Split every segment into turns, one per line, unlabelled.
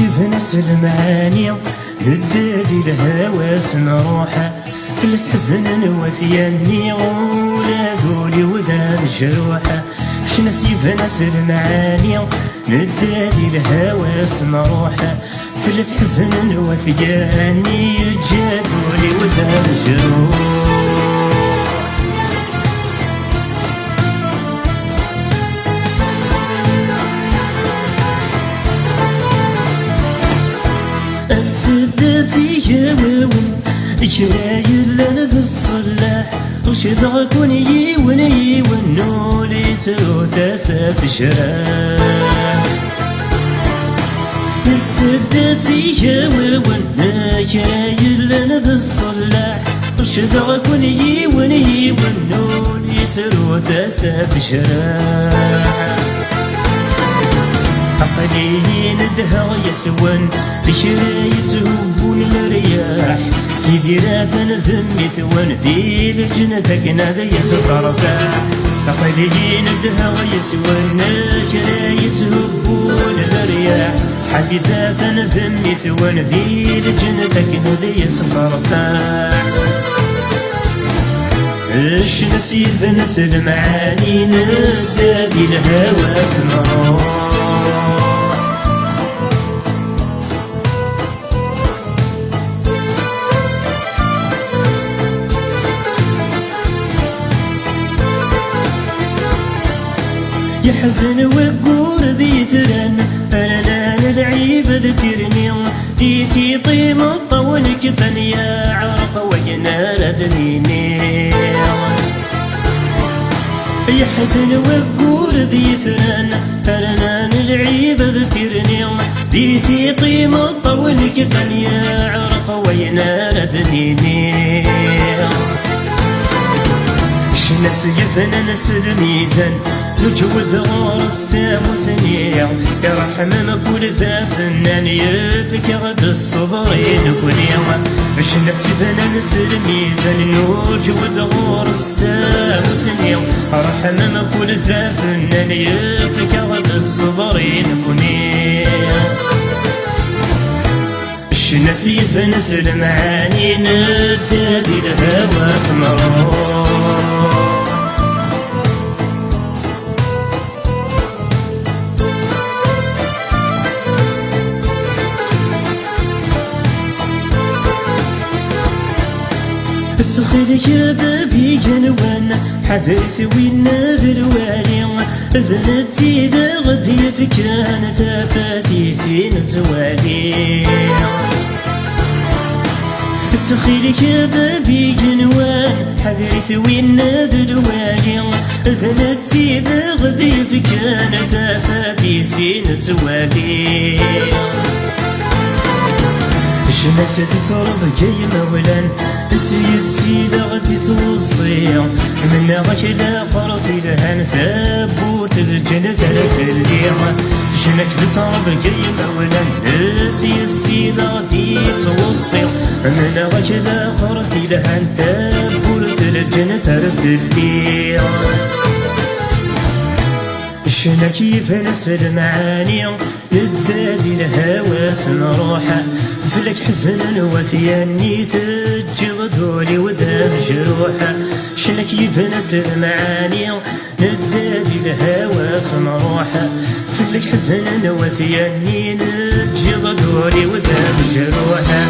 يفنس المعاني ندادي الهواس نروحه في حزن وثياني ولا ذولي وذا الجروحه شنس يفنس المعاني ندادي الهواس نروحه في حزن وثياني جادولي وذا الجروح السداتي يا وون كرايل لنا ذا الصلاح وش ضاقوني وني ونولي تروثاسات شراح السداتي يا وون كرايل لنا ذا الصلاح وش ضاقوني وني ونولي تروثاسات شراح عقلي ندها يسون بشرايته والمرياح يدير ذمي ثوان ذي لجنتك نادي يتطرفاح عقلي ندها يسون بشرايته والمرياح حبيبا ذمي ثوان ذي لجنتك نادي يتطرفاح اش نسيف نس المعاني نادي الهوى سمعوه يحزن وقور ذي ترن أنا العيب ذكرني ديتي طيم الطول كفن يا عرق وينال دنيني يحزن وقور ذي ترن أنا العيب ذكرني ديتي طيم الطول كفن يا عرق وينال دنيني شنس يفنن نسد ميزان نجود غرس تاموسنيع يرحم مقول ذا فنان يفك غد الصبرين كنيع شنس يفنن نسد ميزان نجود غرس تاموسنيع يرحم مقول ذا فنان يفك غد الصبرين كنيع شنس يفنس المعاني ندادي الهوى سمروه تخيلك بابي جنوان حذرت وين ذرواني ذنتي ذا غدي فكان تفاتي سين توالي تخيلك بابي جنوان حذرت وين ذرواني ذنتي ذا غدي فكان تفاتي سين توالي شنس تترض كي مولان السيسي لغدي توصي من غاك الاخر في لهان ثبوت الجنة ثلاث اليوم شنك تترض كي مولان السيسي لغدي توصي من غاك الاخر في لهان ثبوت الجنة ثلاث اليوم شنك يفنس المعاني ندادي الهواس نروحه فلك حزن وثياني تجي ضدولي وذا جروحه شنك يفنس المعاني ندادي الهواس نروحه فلك حزن وثياني نجي ضدولي وذا جروحه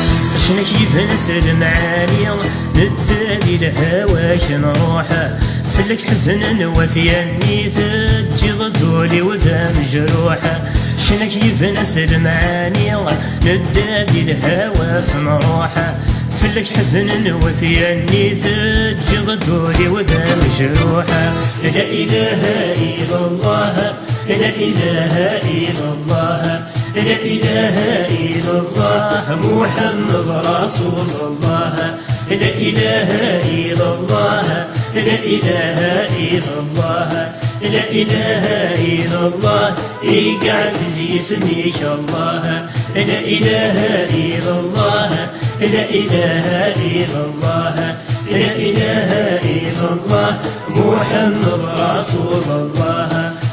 شنك يفنس المعاني ندادي الهواس نروحه فلك حزن وثياني تجي ضدولي وذا جروحه شنك يفنس المعاني ندادي الهواس نروحه فلك حزن وثياني تجي ضدولي وذا جروحه لا اله الا الله لا اله الا الله لا اله الا الله محمد رسول الله لا اله الا الله لا اله الا الله لا اله الا الله اي عزيزي اسميك الله لا اله الا الله لا اله الا الله لا اله الا الله محمد رسول الله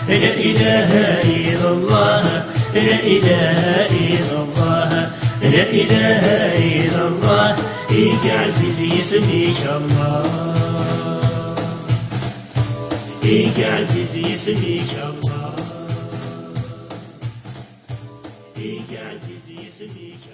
لا اله الا الله لا إله إلا الله، لا إله إلا الله. يا عزيز يسميك الله، يا عزيز يسميك الله، يا عزيز يسميك.